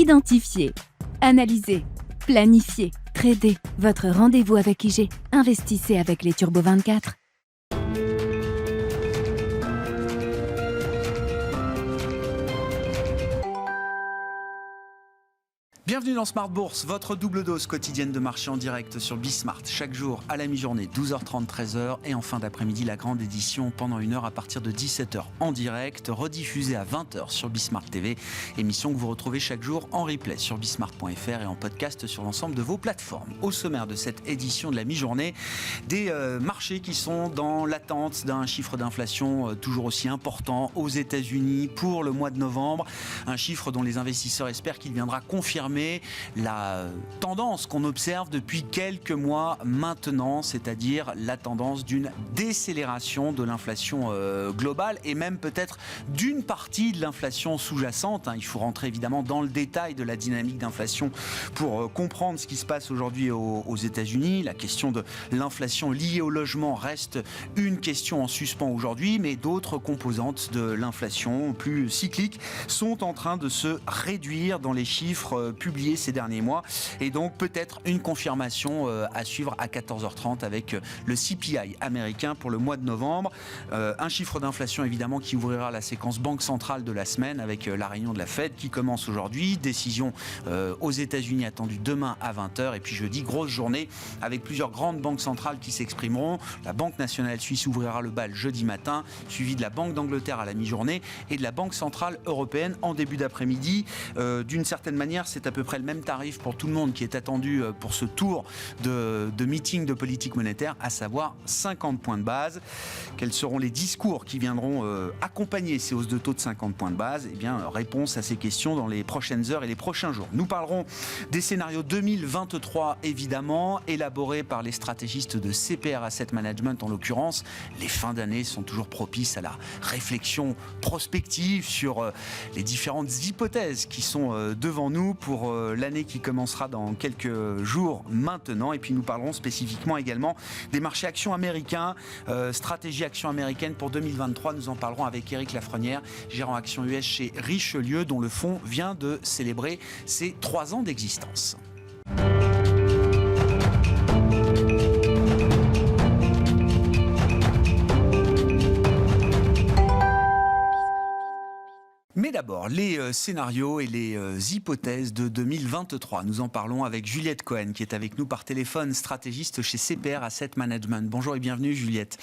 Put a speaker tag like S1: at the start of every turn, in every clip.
S1: Identifier, analyser, planifier, trader. Votre rendez-vous avec IG. Investissez avec les Turbo 24.
S2: Bienvenue dans Smart Bourse, votre double dose quotidienne de marché en direct sur Bismart. Chaque jour à la mi-journée, 12h30, 13h. Et en fin d'après-midi, la grande édition pendant une heure à partir de 17h en direct, rediffusée à 20h sur Bismart TV. Émission que vous retrouvez chaque jour en replay sur bismart.fr et en podcast sur l'ensemble de vos plateformes. Au sommaire de cette édition de la mi-journée, des marchés qui sont dans l'attente d'un chiffre d'inflation toujours aussi important aux États-Unis pour le mois de novembre. Un chiffre dont les investisseurs espèrent qu'il viendra confirmer la tendance qu'on observe depuis quelques mois maintenant, c'est-à-dire la tendance d'une décélération de l'inflation globale et même peut-être d'une partie de l'inflation sous-jacente. Il faut rentrer évidemment dans le détail de la dynamique d'inflation pour comprendre ce qui se passe aujourd'hui aux États-Unis. La question de l'inflation liée au logement reste une question en suspens aujourd'hui, mais d'autres composantes de l'inflation plus cycliques sont en train de se réduire dans les chiffres publié ces derniers mois et donc peut-être une confirmation à suivre à 14h30 avec le CPI américain pour le mois de novembre. Un chiffre d'inflation évidemment qui ouvrira la séquence banque centrale de la semaine avec la réunion de la Fed qui commence aujourd'hui. Décision aux États-Unis attendue demain à 20h et puis jeudi, grosse journée avec plusieurs grandes banques centrales qui s'exprimeront. La Banque nationale suisse ouvrira le bal jeudi matin, suivi de la Banque d'Angleterre à la mi-journée et de la Banque centrale européenne en début d'après-midi. D'une certaine manière, c'est à peu près le même tarif pour tout le monde qui est attendu pour ce tour de meeting de politique monétaire, à savoir 50 points de base. Quels seront les discours qui viendront accompagner ces hausses de taux de 50 points de base ? Eh bien, réponse à ces questions dans les prochaines heures et les prochains jours. Nous parlerons des scénarios 2023, évidemment, élaborés par les stratégistes de CPR Asset Management en l'occurrence. Les fins d'année sont toujours propices à la réflexion prospective sur les différentes hypothèses qui sont devant nous pour l'année qui commencera dans quelques jours maintenant. Et puis nous parlerons spécifiquement également des marchés actions américains, stratégie actions américaine pour 2023. Nous en parlerons avec Éric Lafrenière, gérant actions US chez Richelieu, dont le fonds vient de célébrer ses 3 ans d'existence. Mais d'abord, les scénarios et les hypothèses de 2023. Nous en parlons avec Juliette Cohen, qui est avec nous par téléphone, stratégiste chez CPR Asset Management. Bonjour et bienvenue, Juliette.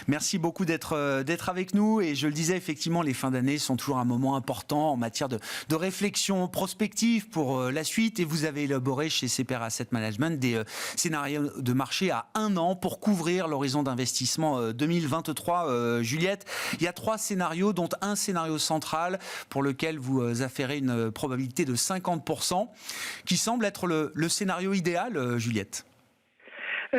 S2: Merci beaucoup d'être avec nous. Et je le disais, effectivement, les fins d'année sont toujours un moment important en matière de réflexion prospective pour la suite. Et vous avez élaboré chez CPR Asset Management des scénarios de marché à 1 an pour couvrir l'horizon d'investissement 2023. Juliette, il y a 3 scénarios, dont un scénario central pour lequel vous affairez une probabilité de 50%, qui semble être le scénario idéal, Juliette.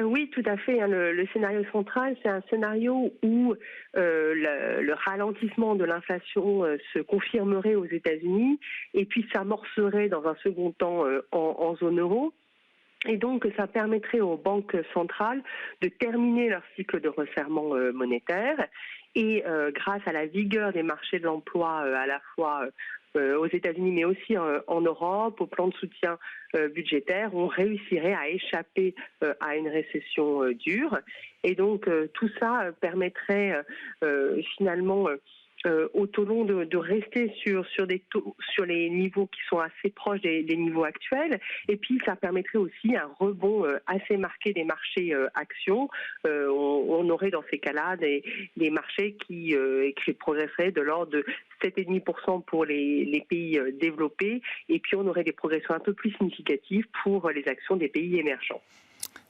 S3: Oui, tout à fait. Le scénario central, c'est un scénario où le ralentissement de l'inflation se confirmerait aux États-Unis et puis s'amorcerait dans un second temps en zone euro. Et donc, ça permettrait aux banques centrales de terminer leur cycle de resserrement monétaire. Et grâce à la vigueur des marchés de l'emploi à la fois aux États-Unis mais aussi en Europe, au plan de soutien budgétaire, on réussirait à échapper à une récession dure. Et donc tout ça permettrait finalement au taux long de rester sur des taux, sur les niveaux qui sont assez proches des niveaux actuels, et puis ça permettrait aussi un rebond assez marqué des marchés actions. On aurait dans ces cas-là des marchés qui progresseraient de l'ordre de 7,5% pour les pays développés, et puis on aurait des progressions un peu plus significatives pour les actions des pays émergents.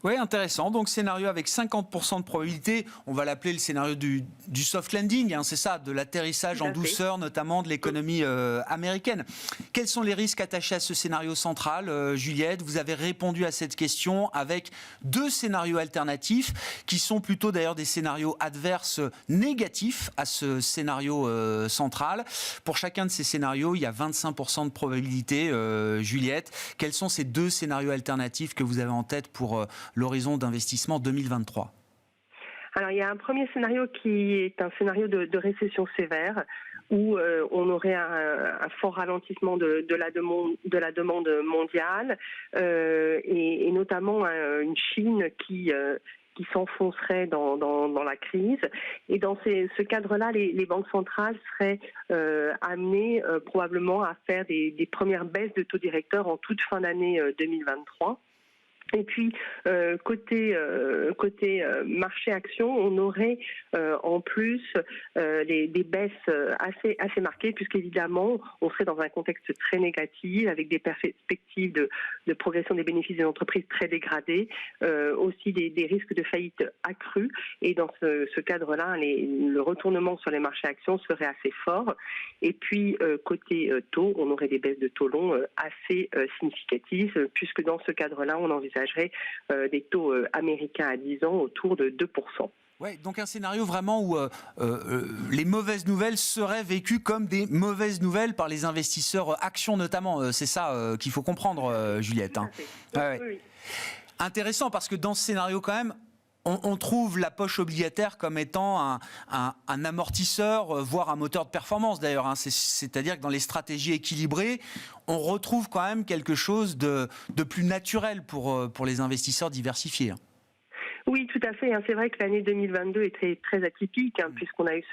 S2: Oui, intéressant. Donc, scénario avec 50% de probabilité. On va l'appeler le scénario du soft landing, c'est ça, de l'atterrissage en douceur, notamment de l'économie américaine. Quels sont les risques attachés à ce scénario central, Juliette ? Vous avez répondu à cette question avec 2 scénarios alternatifs, qui sont plutôt d'ailleurs des scénarios adverses négatifs à ce scénario central. Pour chacun de ces scénarios, il y a 25% de probabilité, Juliette. Quels sont ces 2 scénarios alternatifs que vous avez en tête pour l'horizon d'investissement 2023 ?
S3: Alors, il y a un premier scénario qui est un scénario de récession sévère, où on aurait un fort ralentissement de la demande mondiale et notamment une Chine qui s'enfoncerait dans la crise. Et dans ce cadre-là, les banques centrales seraient amenées probablement à faire des premières baisses de taux directeurs en toute fin d'année 2023. Et puis côté marché action, on aurait en plus des baisses assez marquées, puisqu'évidemment on serait dans un contexte très négatif avec des perspectives de progression des bénéfices des entreprises très dégradées, aussi des risques de faillite accrus. Et dans ce cadre-là, le retournement sur les marchés actions serait assez fort. Et puis côté taux, on aurait des baisses de taux longs assez significatives, puisque dans ce cadre-là, on envisagerait des taux américains à 10 ans autour de 2%.
S2: Ouais, donc un scénario vraiment où les mauvaises nouvelles seraient vécues comme des mauvaises nouvelles par les investisseurs actions notamment. C'est ça qu'il faut comprendre, Juliette. Hein. Ouais.
S3: Oui.
S2: Intéressant, parce que dans ce scénario quand même, on trouve la poche obligataire comme étant un amortisseur, voire un moteur de performance d'ailleurs. Hein. C'est-à-dire que dans les stratégies équilibrées, on retrouve quand même quelque chose de plus naturel pour les investisseurs diversifiés.
S3: Oui, tout à fait. C'est vrai que l'année 2022 était très atypique, puisqu'on a eu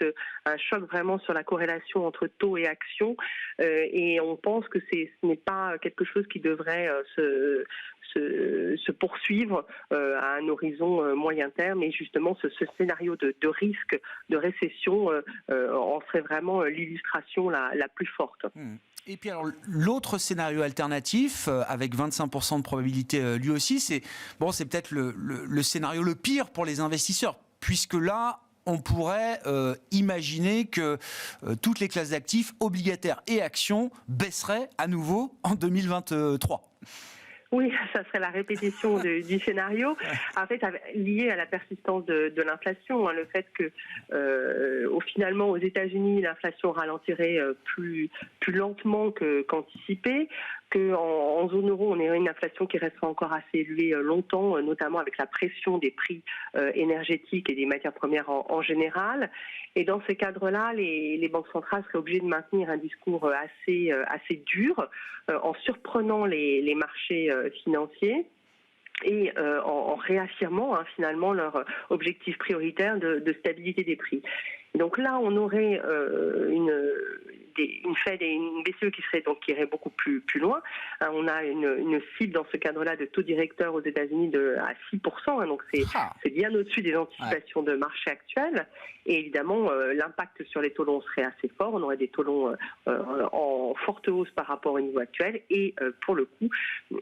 S3: un choc vraiment sur la corrélation entre taux et actions. Et on pense que ce n'est pas quelque chose qui devrait se poursuivre à un horizon moyen terme. Et justement, ce scénario de risque de récession en serait vraiment l'illustration la plus forte.
S2: Et puis alors, l'autre scénario alternatif, avec 25% de probabilité lui aussi, c'est peut-être le scénario le pire pour les investisseurs, puisque là, on pourrait imaginer que toutes les classes d'actifs, obligataires et actions, baisseraient à nouveau en 2023.
S3: Oui, ça serait la répétition du scénario. En fait, lié à la persistance de l'inflation, le fait que finalement aux États-Unis l'inflation ralentirait plus lentement qu'anticipé, qu'en zone euro on aurait une inflation qui resterait encore assez élevée longtemps, notamment avec la pression des prix énergétiques et des matières premières en général. Et dans ce cadre-là, les banques centrales seraient obligées de maintenir un discours assez dur, en surprenant les marchés financiers et en réaffirmant finalement leur objectif prioritaire de stabilité des prix. Et donc là, on aurait une Fed et une BCE qui irait beaucoup plus loin. On a une cible dans ce cadre-là de taux directeur aux États-Unis à 6%. Donc c'est bien au-dessus des anticipations de marché actuelles. Et évidemment, l'impact sur les taux longs serait assez fort. On aurait des taux longs en forte hausse par rapport au niveau actuel. Et pour le coup,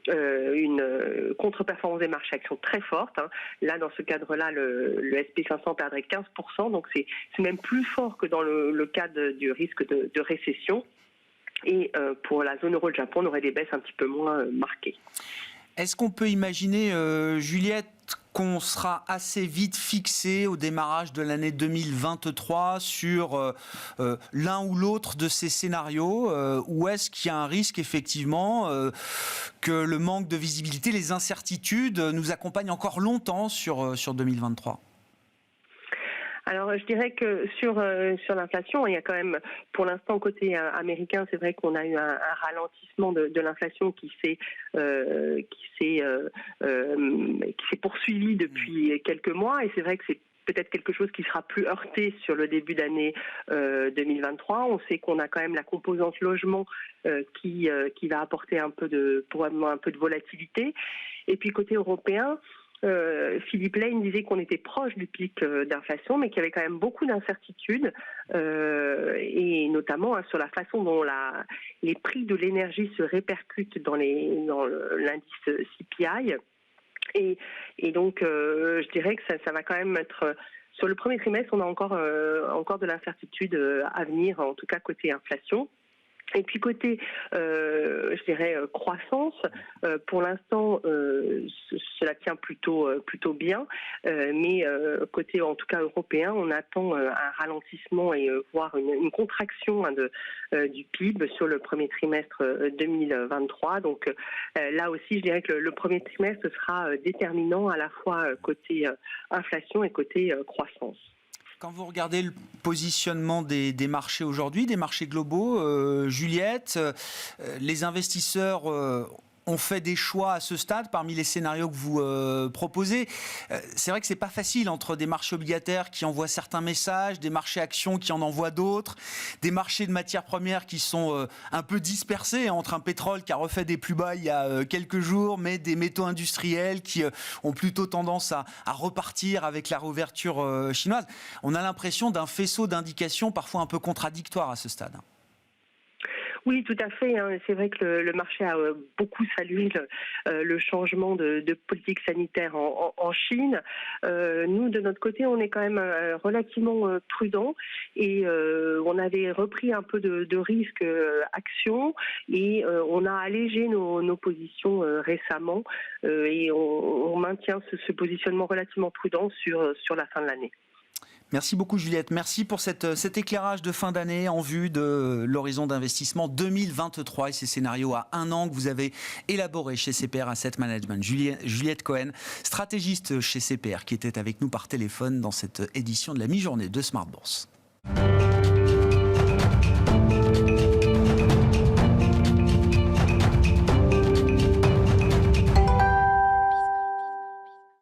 S3: une contre-performance des marchés actions très forte. Là, dans ce cadre-là, le SP 500 perdrait 15%. Donc c'est même plus fort que dans le cadre du risque de récession. Et pour la zone euro, le Japon, on aurait des baisses un petit peu moins marquées.
S2: Est-ce qu'on peut imaginer, Juliette, qu'on sera assez vite fixé au démarrage de l'année 2023 sur l'un ou l'autre de ces scénarios, ou est-ce qu'il y a un risque effectivement que le manque de visibilité, les incertitudes nous accompagnent encore longtemps sur 2023 ?
S3: Alors, je dirais que sur l'inflation, il y a quand même, pour l'instant, côté américain, c'est vrai qu'on a eu un ralentissement de l'inflation qui s'est poursuivi depuis quelques mois, et c'est vrai que c'est peut-être quelque chose qui sera plus heurté sur le début d'année 2023. On sait qu'on a quand même la composante logement qui va apporter probablement un peu de volatilité. Et puis côté européen, Philippe Lane disait qu'on était proche du pic d'inflation, mais qu'il y avait quand même beaucoup d'incertitudes, et notamment sur la façon dont les prix de l'énergie se répercutent dans l'indice CPI. Et donc, je dirais que ça va quand même être... Sur le premier trimestre, on a encore de l'incertitude à venir, en tout cas côté inflation. Et puis côté, je dirais, croissance, pour l'instant, cela tient plutôt bien, mais côté, en tout cas européen, on attend un ralentissement et voire une contraction du PIB sur le premier trimestre 2023. Donc là aussi, je dirais que le premier trimestre sera déterminant à la fois côté inflation et côté croissance.
S2: Quand vous regardez le positionnement des marchés aujourd'hui, des marchés globaux, Juliette, les investisseurs ont fait des choix à ce stade parmi les scénarios que vous proposez. C'est vrai que c'est pas facile entre des marchés obligataires qui envoient certains messages, des marchés actions qui en envoient d'autres, des marchés de matières premières qui sont un peu dispersés entre un pétrole qui a refait des plus bas il y a quelques jours, mais des métaux industriels qui ont plutôt tendance à repartir avec la réouverture chinoise. On a l'impression d'un faisceau d'indications parfois un peu contradictoires à ce stade.
S3: Oui, tout à fait. C'est vrai que le marché a beaucoup salué le changement de politique sanitaire en Chine. Nous, de notre côté, on est quand même relativement prudents et on avait repris un peu de risque action et on a allégé nos positions récemment et on maintient ce positionnement relativement prudent sur la fin de l'année.
S2: Merci beaucoup Juliette, merci pour cet éclairage de fin d'année en vue de l'horizon d'investissement 2023 et ces scénarios à un an que vous avez élaborés chez CPR Asset Management. Juliette Cohen, stratégiste chez CPR, qui était avec nous par téléphone dans cette édition de la mi-journée de Smart Bourse.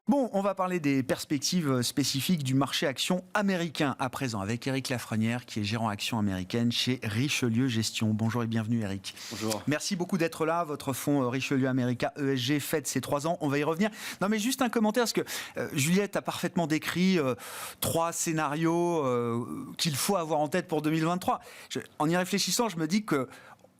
S2: Bon, on va parler des perspectives spécifiques du marché action américain à présent avec Éric Lafrenière qui est gérant action américaine chez Richelieu Gestion. Bonjour et bienvenue Éric.
S4: Bonjour.
S2: Merci beaucoup d'être là. Votre fonds Richelieu America ESG fête ses 3 ans. On va y revenir. Non mais juste un commentaire parce que Juliette a parfaitement décrit 3 scénarios qu'il faut avoir en tête pour 2023. En y réfléchissant, je me dis que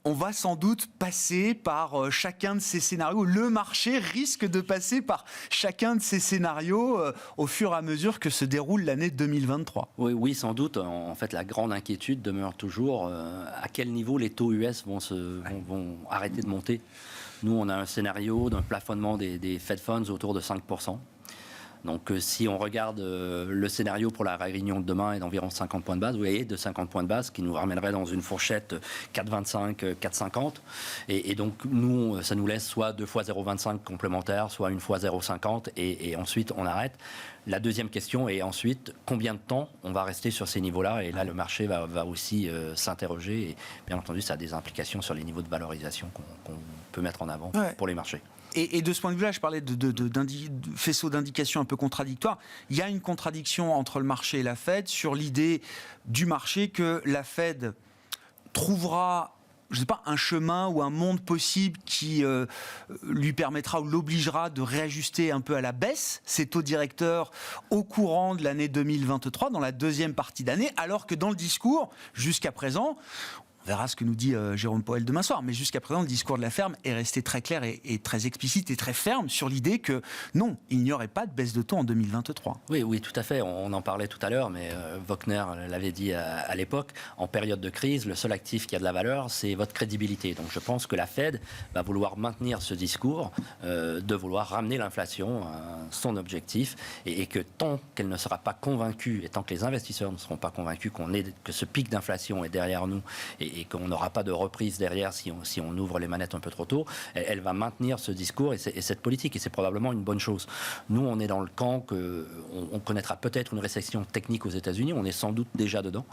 S2: on va sans doute passer par chacun de ces scénarios. Le marché risque de passer par chacun de ces scénarios au fur et à mesure que se déroule l'année 2023.
S4: Oui, sans doute. En fait, la grande inquiétude demeure toujours à quel niveau les taux US vont arrêter de monter. Nous, on a un scénario d'un plafonnement des Fed Funds autour de 5%. Donc, si on regarde le scénario pour la réunion de demain est d'environ 50 points de base, vous voyez, de 50 points de base, qui nous ramènerait dans une fourchette 4,25, 4,50. Et donc, nous, ça nous laisse soit 2 fois 0,25 complémentaires, soit 1 fois 0,50, et ensuite, on arrête. La deuxième question est ensuite, combien de temps on va rester sur ces niveaux-là? Et là, le marché va aussi s'interroger. Et bien entendu, ça a des implications sur les niveaux de valorisation qu'on peut mettre en avant pour les marchés.
S2: Et de ce point de vue-là, je parlais de faisceau d'indications un peu contradictoires. Il y a une contradiction entre le marché et la Fed sur l'idée du marché que la Fed trouvera, je ne sais pas, un chemin ou un monde possible qui lui permettra ou l'obligera de réajuster un peu à la baisse ses taux directeurs au courant de l'année 2023, dans la deuxième partie d'année, alors que dans le discours, jusqu'à présent, on verra ce que nous dit Jérôme Powell demain soir. Mais jusqu'à présent, le discours de la Fed est resté très clair et très explicite et très ferme sur l'idée que non, il n'y aurait pas de baisse de taux en 2023.
S4: Oui, tout à fait. On en parlait tout à l'heure, mais Wagner l'avait dit à l'époque. En période de crise, le seul actif qui a de la valeur, c'est votre crédibilité. Donc je pense que la Fed va vouloir maintenir ce discours de vouloir ramener l'inflation à son objectif et que tant qu'elle ne sera pas convaincue et tant que les investisseurs ne seront pas convaincus que ce pic d'inflation est derrière nous et qu'on n'aura pas de reprise derrière si on ouvre les manettes un peu trop tôt, elle va maintenir ce discours et cette politique, et c'est probablement une bonne chose. Nous, on est dans le camp qu'on connaîtra peut-être une récession technique aux États-Unis, on est sans doute déjà dedans,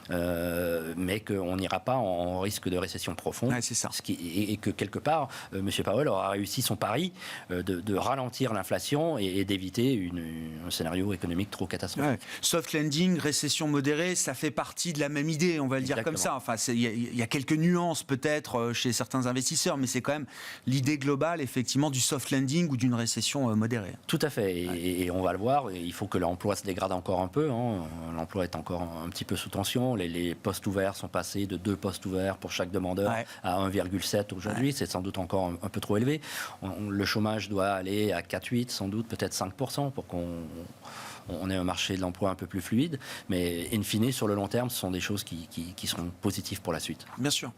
S4: mais qu'on n'ira pas en risque de récession profonde.
S2: Ouais, c'est ça.
S4: Et que quelque part, M. Powell aura réussi son pari de ralentir l'inflation et d'éviter un scénario économique trop catastrophique.
S2: Ouais. Soft landing, récession modérée, ça fait partie de la même idée, on va le dire comme ça. Enfin, il y a quelques nuances peut-être chez certains investisseurs, mais c'est quand même l'idée globale, effectivement, du soft landing ou d'une récession modérée.
S4: Tout à fait, et on va le voir, il faut que l'emploi se dégrade encore un peu. L'emploi est encore un petit peu sous tension, les postes ouverts sont passés de 2 postes ouverts pour chaque demandeur à 1,7 aujourd'hui, c'est sans doute encore un peu trop élevé. Le chômage doit aller à 4,8, sans doute peut-être 5% pour qu'on ait un marché de l'emploi un peu plus fluide, mais in fine, sur le long terme, ce sont des choses qui seront positives pour la suite.
S2: Bien sûr.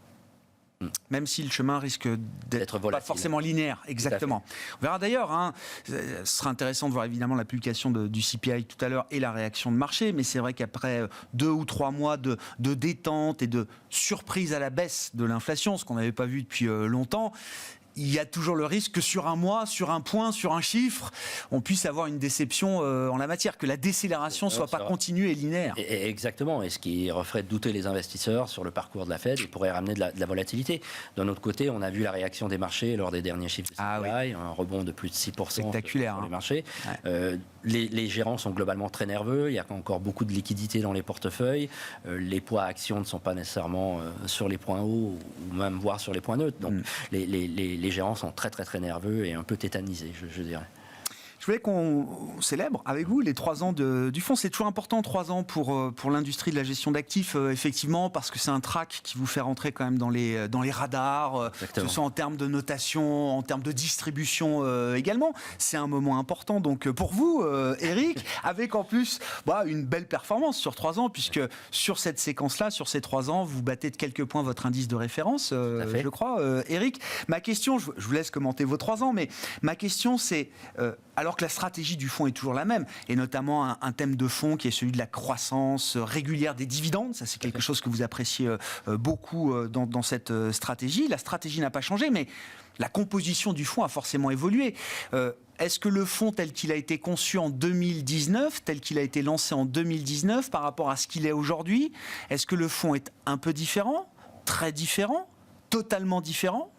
S2: Même si le chemin risque d'être pas forcément linéaire, exactement. On verra d'ailleurs, ce sera intéressant de voir évidemment la publication du CPI tout à l'heure et la réaction de marché, mais c'est vrai qu'après 2 ou 3 mois de détente et de surprise à la baisse de l'inflation, ce qu'on n'avait pas vu depuis longtemps, il y a toujours le risque que sur un mois, sur un point, sur un chiffre, on puisse avoir une déception en la matière, que la décélération ne soit pas continue et linéaire.
S4: Exactement, et ce qui referait douter les investisseurs sur le parcours de la Fed et pourrait ramener de la volatilité. D'un autre côté, on a vu la réaction des marchés lors des derniers chiffres de CPI, un rebond de plus de 6%
S2: spectaculaire,
S4: sur les marchés. Ouais. Les gérants sont globalement très nerveux, il y a encore beaucoup de liquidités dans les portefeuilles, les poids actions ne sont pas nécessairement sur les points hauts ou même voire sur les points neutres. Donc les gérants sont très très très nerveux et un peu tétanisés, je dirais.
S2: Je voulais qu'on célèbre avec vous les 3 ans du fonds. C'est toujours important, 3 ans pour l'industrie de la gestion d'actifs, effectivement, parce que c'est un track qui vous fait rentrer quand même dans les radars, que ce soit en termes de notation, en termes de distribution également. C'est un moment important. Donc pour vous, Eric, avec en plus une belle performance sur 3 ans, puisque sur cette séquence-là, sur ces 3 ans, vous battez de quelques points votre indice de référence, je crois. Eric, ma question, je vous laisse commenter vos 3 ans, mais ma question c'est... alors que la stratégie du fonds est toujours la même, et notamment un thème de fond qui est celui de la croissance régulière des dividendes, ça c'est quelque chose que vous appréciez beaucoup dans cette stratégie. La stratégie n'a pas changé, mais la composition du fonds a forcément évolué. Est-ce que le fonds tel qu'il a été conçu en 2019, tel qu'il a été lancé en 2019 par rapport à ce qu'il est aujourd'hui, est-ce que le fonds est un peu différent, très différent, totalement différent ?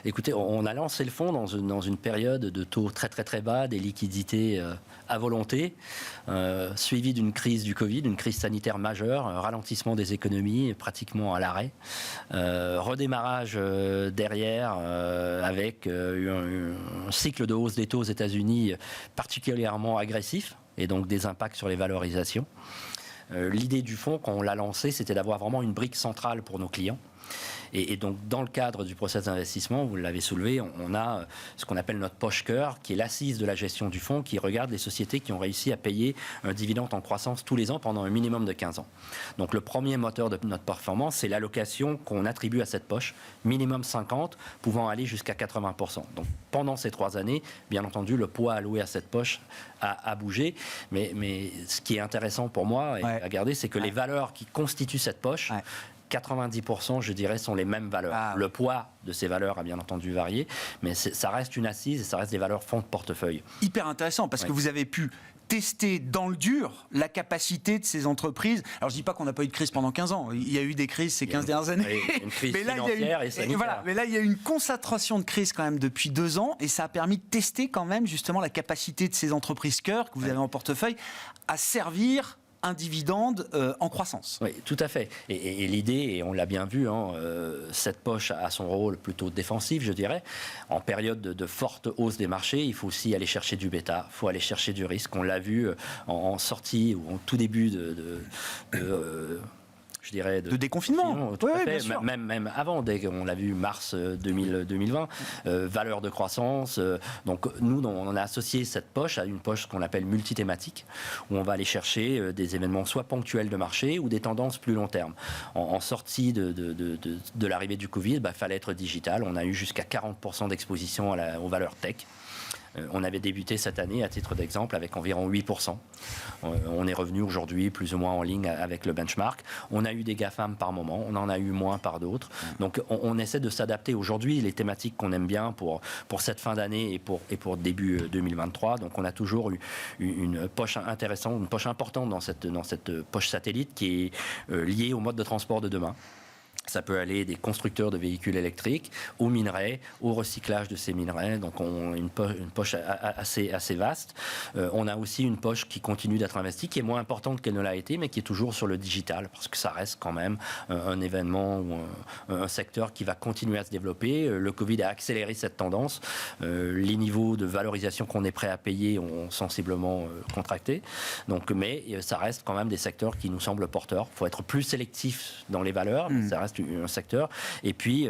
S4: Écoutez, on a lancé le fonds dans une période de taux très très très bas, des liquidités à volonté, suivie d'une crise du Covid, une crise sanitaire majeure, un ralentissement des économies pratiquement à l'arrêt, redémarrage derrière avec un cycle de hausse des taux aux États-Unis particulièrement agressif et donc des impacts sur les valorisations. L'idée du fonds, quand on l'a lancé, c'était d'avoir vraiment une brique centrale pour nos clients. Et donc, dans le cadre du process d'investissement, vous l'avez soulevé, on a ce qu'on appelle notre poche cœur, qui est l'assise de la gestion du fonds, qui regarde les sociétés qui ont réussi à payer un dividende en croissance tous les ans pendant un minimum de 15 ans. Donc, le premier moteur de notre performance, c'est l'allocation qu'on attribue à cette poche, minimum 50, pouvant aller jusqu'à 80%. Donc, pendant ces 3 années, bien entendu, le poids alloué à cette poche a bougé. Mais ce qui est intéressant pour moi à regarder, c'est que les valeurs qui constituent cette poche, 90%, je dirais, sont les mêmes valeurs. Le poids de ces valeurs a bien entendu varié, mais ça reste une assise et ça reste des valeurs fonds de portefeuille.
S2: Hyper intéressant, parce que vous avez pu tester dans le dur la capacité de ces entreprises. Alors je ne dis pas qu'on n'a pas eu de crise pendant 15 ans, il y a eu des crises ces 15 dernières années.
S4: Une crise financière et sanitaire.
S2: Voilà, mais là il y a eu une concentration de crises quand même depuis 2 ans, et ça a permis de tester quand même justement la capacité de ces entreprises cœur que vous avez en portefeuille à servir un dividende en croissance.
S4: Oui, tout à fait. Et l'idée, et on l'a bien vu, cette poche a son rôle plutôt défensif, je dirais. En période de forte hausse des marchés, il faut aussi aller chercher du bêta, il faut aller chercher du risque. On l'a vu en sortie ou en tout début je dirais,
S2: de déconfinement.
S4: Tout à fait. Même avant, dès qu'on l'a vu mars 2020, valeur de croissance. Donc nous, on a associé cette poche à une poche qu'on appelle multithématique, où on va aller chercher des événements soit ponctuels de marché ou des tendances plus long terme. En sortie de l'arrivée du Covid, il fallait être digital. On a eu jusqu'à 40% d'exposition aux valeurs tech. On avait débuté cette année, à titre d'exemple, avec environ 8%. On est revenu aujourd'hui plus ou moins en ligne avec le benchmark. On a eu des GAFAM par moment, on en a eu moins par d'autres. Donc on essaie de s'adapter aujourd'hui, les thématiques qu'on aime bien pour cette fin d'année et pour début 2023. Donc on a toujours eu une poche intéressante, une poche importante dans cette poche satellite qui est liée au mode de transport de demain. Ça peut aller des constructeurs de véhicules électriques aux minerais, au recyclage de ces minerais. Donc, on a une poche assez vaste. On a aussi une poche qui continue d'être investie, qui est moins importante qu'elle ne l'a été, mais qui est toujours sur le digital, parce que ça reste quand même un événement ou un secteur qui va continuer à se développer. Le Covid a accéléré cette tendance. Les niveaux de valorisation qu'on est prêt à payer ont sensiblement contracté. Donc, mais ça reste quand même des secteurs qui nous semblent porteurs. Il faut être plus sélectif dans les valeurs, mais ça reste un secteur. Et puis,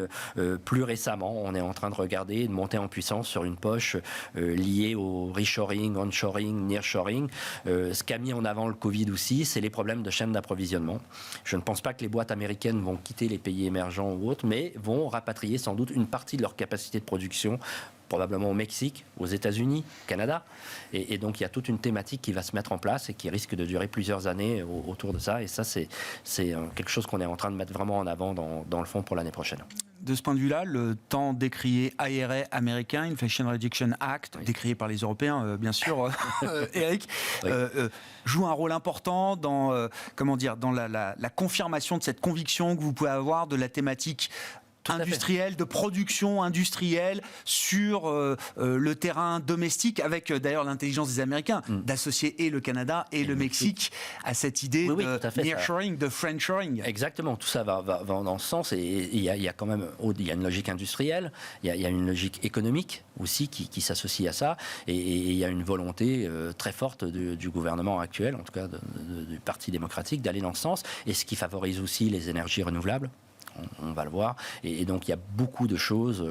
S4: plus récemment, on est en train de regarder, de monter en puissance sur une poche liée au reshoring, onshoring, nearshoring. Ce qu'a mis en avant le Covid aussi, c'est les problèmes de chaîne d'approvisionnement. Je ne pense pas que les boîtes américaines vont quitter les pays émergents ou autres, mais vont rapatrier sans doute une partie de leur capacité de production probablement au Mexique, aux États-Unis, au Canada. Et donc, il y a toute une thématique qui va se mettre en place et qui risque de durer plusieurs années autour de ça. Et ça, c'est quelque chose qu'on est en train de mettre vraiment en avant dans le fond pour l'année prochaine.
S2: De ce point de vue-là, le tant décrié IRA américain, Inflation Reduction Act, décrié par les Européens, bien sûr, Eric, joue un rôle important dans, dans la confirmation de cette conviction que vous pouvez avoir de la thématique industrielle, de production industrielle sur le terrain domestique, avec d'ailleurs l'intelligence des Américains d'associer et le Canada et le Mexique à cette idée de nearshoring, de friendshoring.
S4: Exactement, tout ça va dans ce sens, et il y a quand même il y a une logique industrielle, il y a une logique économique aussi qui s'associe à ça, et il y a une volonté très forte du gouvernement actuel, en tout cas du Parti démocratique, d'aller dans ce sens, et ce qui favorise aussi les énergies renouvelables. On va le voir. Et donc, il y a beaucoup de choses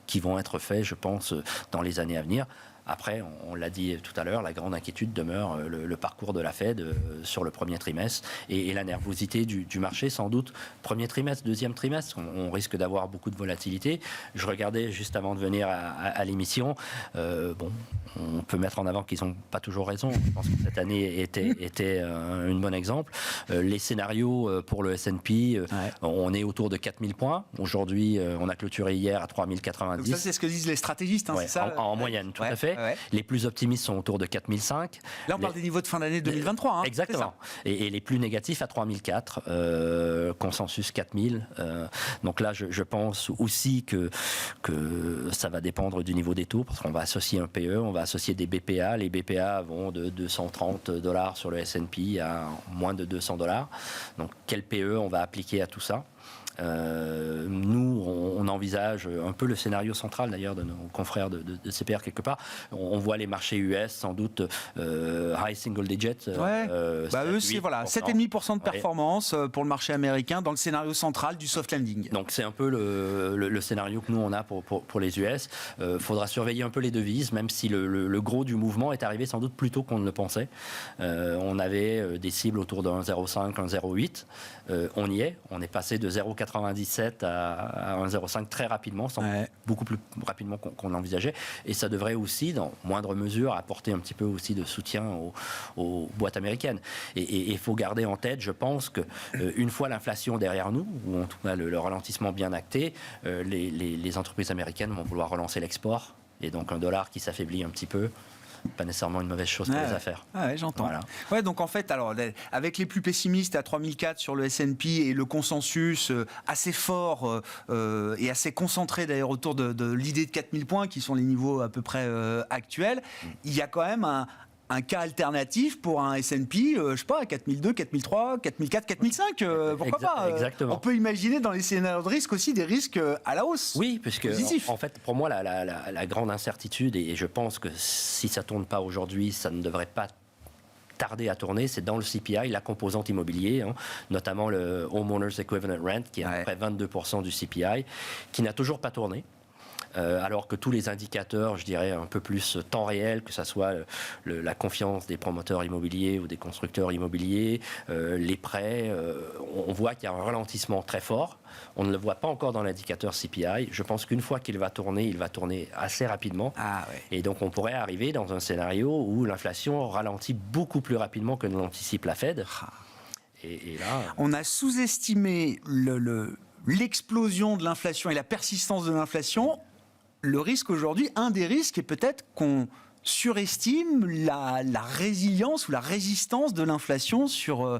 S4: qui vont être faites, je pense, dans les années à venir. Après, on l'a dit tout à l'heure, la grande inquiétude demeure le parcours de la Fed sur le premier trimestre et la nervosité du marché, sans doute. Premier trimestre, deuxième trimestre, on risque d'avoir beaucoup de volatilité. Je regardais juste avant de venir à l'émission. On peut mettre en avant qu'ils n'ont pas toujours raison. Je pense que cette année était un bon exemple. Les scénarios pour le S&P, on est autour de 4000 points. Aujourd'hui, on a clôturé hier à 3090.
S2: Donc ça, c'est ce que disent les stratégistes, c'est ça
S4: en moyenne, tout à fait. Les plus optimistes sont autour de 4005.
S2: Là, on parle des niveaux de fin d'année 2023.
S4: Exactement. Et les plus négatifs à 3004, consensus 4000. Donc là, je pense aussi que ça va dépendre du niveau des taux, parce qu'on va associer un PE, on va associer des BPA. Les BPA vont de $230 sur le S&P à moins de $200. Donc quel PE on va appliquer à tout ça? Nous, on envisage un peu le scénario central d'ailleurs de nos confrères de CPR quelque part. On voit les marchés US sans doute high single digit.
S2: Eux, c'est 7,5% de performance pour le marché américain dans le scénario central du soft landing.
S4: Donc c'est un peu le scénario que nous on a pour les US. Faudra surveiller un peu les devises, même si le gros du mouvement est arrivé sans doute plus tôt qu'on ne le pensait. On avait des cibles autour de 1,05, 1,08. On y est. On est passé de 0,97 à 1,05 très rapidement, beaucoup plus rapidement qu'on l'envisageait. Et ça devrait aussi, dans moindre mesure, apporter un petit peu aussi de soutien aux boîtes américaines. Et il faut garder en tête, je pense, qu'une fois l'inflation derrière nous, ou en tout cas le ralentissement bien acté, les entreprises américaines vont vouloir relancer l'export. Et donc un dollar qui s'affaiblit un petit peu, pas nécessairement une mauvaise chose pour les affaires.
S2: J'entends.
S4: Voilà.
S2: Donc en fait, alors, avec les plus pessimistes à 3004 sur le S&P et le consensus assez fort et assez concentré d'ailleurs autour de l'idée de 4000 points, qui sont les niveaux à peu près actuels, il y a quand même un cas alternatif pour un S&P, je sais pas, 4002, 4003, 4004, 4005, pourquoi pas
S4: Exactement.
S2: On peut imaginer dans les scénarios de risque aussi des risques à la hausse.
S4: Oui, puisque en fait, pour moi, la grande incertitude, et je pense que si ça tourne pas aujourd'hui, ça ne devrait pas tarder à tourner, c'est dans le CPI, la composante immobilier, notamment le Homeowners Equivalent Rent, qui est à peu près 22% du CPI, qui n'a toujours pas tourné. Alors que tous les indicateurs, je dirais, un peu plus temps réel, que ce soit la confiance des promoteurs immobiliers ou des constructeurs immobiliers, les prêts, on voit qu'il y a un ralentissement très fort. On ne le voit pas encore dans l'indicateur CPI. Je pense qu'une fois qu'il va tourner, il va tourner assez rapidement. Et donc on pourrait arriver dans un scénario où l'inflation ralentit beaucoup plus rapidement que ne l'anticipe la Fed. Et là,
S2: on a sous-estimé l'explosion de l'inflation et la persistance de l'inflation. Le risque aujourd'hui, un des risques est peut-être qu'on surestime la résilience ou la résistance de l'inflation sur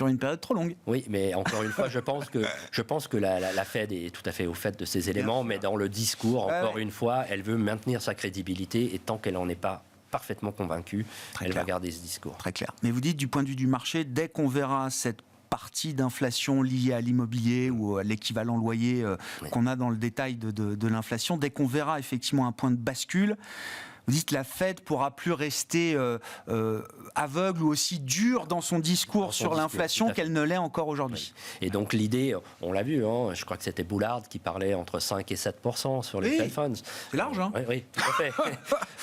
S2: une période trop longue.
S4: Oui, mais encore une fois, je pense que la Fed est tout à fait au fait de ces éléments, mais dans le discours, encore une fois, elle veut maintenir sa crédibilité, et tant qu'elle n'en est pas parfaitement convaincue, elle va garder ce discours.
S2: Très clair. Mais vous dites, du point de vue du marché, dès qu'on verra cette partie d'inflation liée à l'immobilier ou à l'équivalent loyer qu'on a dans le détail de l'inflation, dès qu'on verra effectivement un point de bascule, vous dites la Fed pourra plus rester aveugle ou aussi dure dans son discours sur l'inflation qu'elle ne l'est encore aujourd'hui.
S4: Oui. Et donc l'idée, on l'a vu, je crois que c'était Boulard qui parlait entre 5 et 7% sur les Fed Funds.
S2: C'est large,
S4: Oui, tout à fait.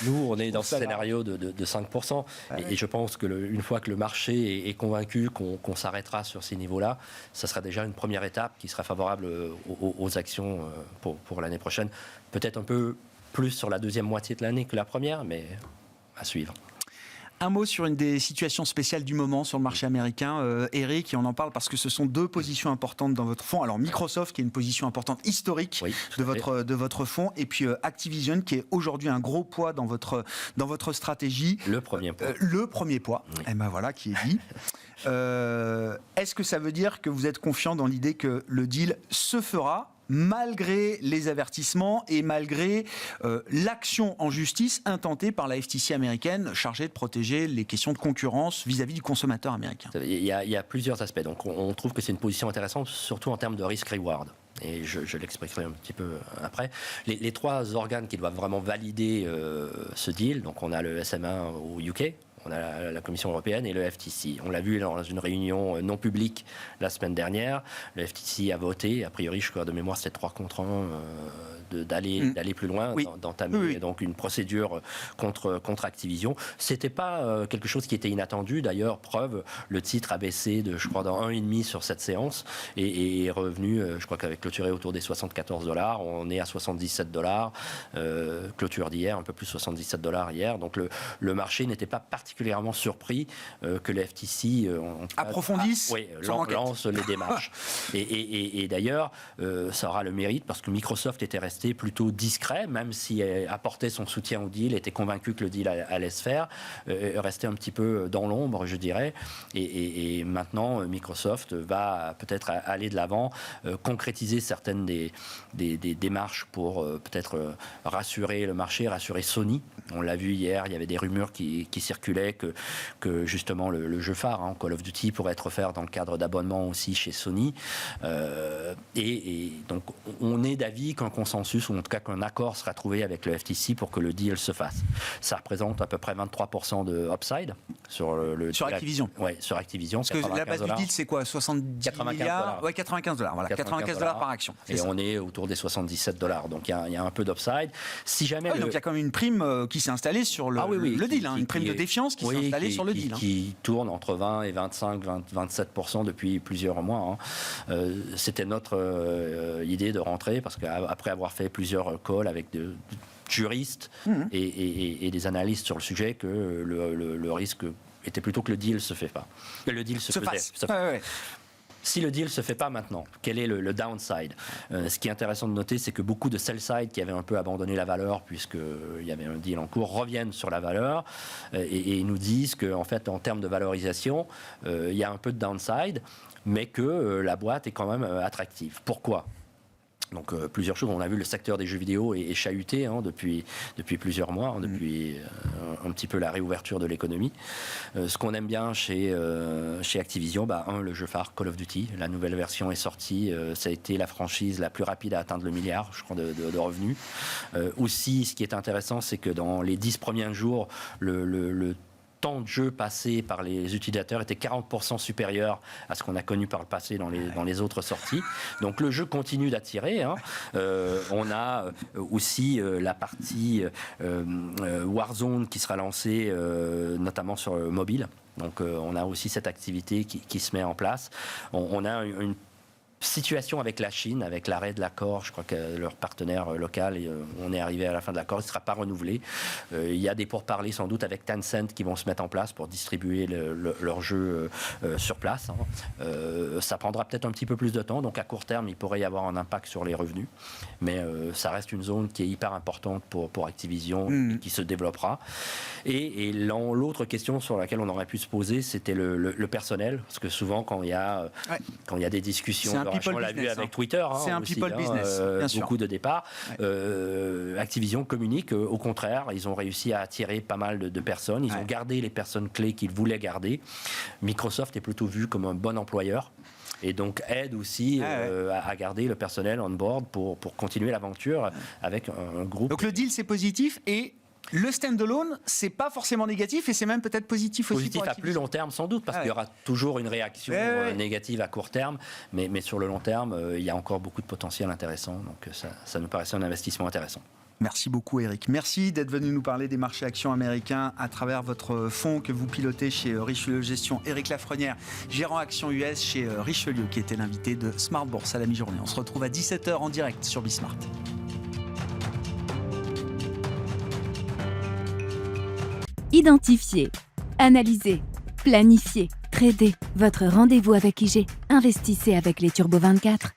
S4: Nous, on est dans ce scénario de 5%. Et je pense qu'une fois que le marché est convaincu qu'on s'arrêtera sur ces niveaux-là, ça sera déjà une première étape qui sera favorable aux actions pour l'année prochaine. Peut-être un peu plus sur la deuxième moitié de l'année que la première, mais à suivre.
S2: Un mot sur une des situations spéciales du moment sur le marché américain, Eric, et on en parle parce que ce sont deux positions importantes dans votre fonds. Alors Microsoft, qui est une position importante historique de votre fonds, et puis Activision, qui est aujourd'hui un gros poids dans votre stratégie.
S4: Le premier poids.
S2: Le premier poids, oui. Et ben voilà qui est dit. Est-ce que ça veut dire que vous êtes confiant dans l'idée que le deal se fera malgré les avertissements et malgré l'action en justice intentée par la FTC américaine chargée de protéger les questions de concurrence vis-à-vis du consommateur américain?
S4: Il y a plusieurs aspects. Donc on trouve que c'est une position intéressante, surtout en termes de risk-reward. Et je l'expliquerai un petit peu après. Les trois organes qui doivent vraiment valider ce deal, donc on a le SMA au UK, on a la Commission européenne et le FTC. On l'a vu dans une réunion non publique la semaine dernière. Le FTC a voté, a priori, je crois de mémoire, c'est 3-1, d'aller plus loin, d'entamer donc une procédure contre Activision. C'était pas quelque chose qui était inattendu. D'ailleurs, preuve, le titre a baissé de, je crois, dans 1,5 sur cette séance et est revenu, je crois qu'avec clôturé autour des $74. On est à $77. Clôture d'hier, un peu plus $77 hier. Donc le marché n'était pas particulièrement surpris que le FTC
S2: approfondisse,
S4: lance les démarches. Et d'ailleurs, ça aura le mérite parce que Microsoft était resté plutôt discret, même si apportait son soutien au deal, était convaincu que le deal allait se faire, restait un petit peu dans l'ombre, je dirais. Et maintenant, Microsoft va peut-être aller de l'avant, concrétiser certaines des démarches pour peut-être rassurer le marché, rassurer Sony. On l'a vu hier, il y avait des rumeurs qui circulaient que justement le jeu phare, Call of Duty, pourrait être offert dans le cadre d'abonnement aussi chez Sony. Et donc, on est d'avis qu'un consensus, ou en tout cas qu'un accord sera trouvé avec le FTC pour que le deal se fasse. Ça représente à peu près 23% de upside sur
S2: Activision.
S4: Oui, sur Activision.
S2: Parce que la base du deal, c'est quoi, 70 milliards? Ouais, $95. Voilà, $95 par action.
S4: Et on est autour des $77. Donc il y a un peu d'upside. Si jamais
S2: donc il y a quand même une prime qui s'est installée sur le deal, une prime de défiance qui s'est installée sur le deal.
S4: Qui tourne entre 20 et 27% depuis plusieurs mois. C'était notre idée de rentrer parce qu'après avoir fait plusieurs calls avec de juristes et des analystes sur le sujet, que le risque était plutôt que le deal se fait pas. Que le deal se fasse. Si le deal ne se fait pas maintenant, quel est le downside? Ce qui est intéressant de noter, c'est que beaucoup de sell-side qui avaient un peu abandonné la valeur puisqu'il y avait un deal en cours reviennent sur la valeur et nous disent qu'en fait, en termes de valorisation, il y a un peu de downside, mais que la boîte est quand même attractive. Pourquoi? Donc plusieurs choses. On a vu le secteur des jeux vidéo est chahuté depuis plusieurs mois, depuis un petit peu la réouverture de l'économie. Ce qu'on aime bien chez Activision, le jeu phare Call of Duty, la nouvelle version est sortie. Ça a été la franchise la plus rapide à atteindre le milliard, je crois, de revenus. Aussi, ce qui est intéressant, c'est que dans les 10 premiers jours, le temps de jeu passé par les utilisateurs était 40% supérieur à ce qu'on a connu par le passé dans les autres sorties. Donc le jeu continue d'attirer. On a aussi la partie Warzone qui sera lancée notamment sur mobile. Donc on a aussi cette activité qui se met en place. On a une situation avec la Chine, avec l'arrêt de l'accord, je crois que leur partenaire local, on est arrivé à la fin de l'accord, il ne sera pas renouvelé. Il y a des pourparlers sans doute avec Tencent qui vont se mettre en place pour distribuer leur jeu sur place. Ça prendra peut-être un petit peu plus de temps, donc à court terme, il pourrait y avoir un impact sur les revenus, mais ça reste une zone qui est hyper importante pour Activision et qui se développera. Et l'autre question sur laquelle on aurait pu se poser, c'était le personnel, parce que souvent quand il y a des discussions, on l'a vu avec Twitter.
S2: C'est un people business, bien sûr.
S4: Beaucoup de départs. Activision communique, au contraire, ils ont réussi à attirer pas mal de personnes. Ils ont gardé les personnes clés qu'ils voulaient garder. Microsoft est plutôt vu comme un bon employeur. Et donc aide aussi à garder le personnel on board pour continuer l'aventure avec un groupe.
S2: Donc le deal, c'est positif et le stand-alone, c'est pas forcément négatif et c'est même peut-être positif aussi.
S4: Positif à plus long terme sans doute, parce qu'il y aura toujours une réaction négative à court terme, mais sur le long terme, il y a encore beaucoup de potentiel intéressant, donc ça nous paraissait un investissement intéressant.
S2: Merci beaucoup Eric. Merci d'être venu nous parler des marchés actions américains à travers votre fonds que vous pilotez chez Richelieu Gestion. Eric Lafrenière, gérant actions US chez Richelieu, qui était l'invité de Smart Bourse à la mi-journée. On se retrouve à 17h en direct sur Bismart.
S1: Identifiez, analysez, planifiez, tradez. Votre rendez-vous avec IG. Investissez avec les Turbo 24.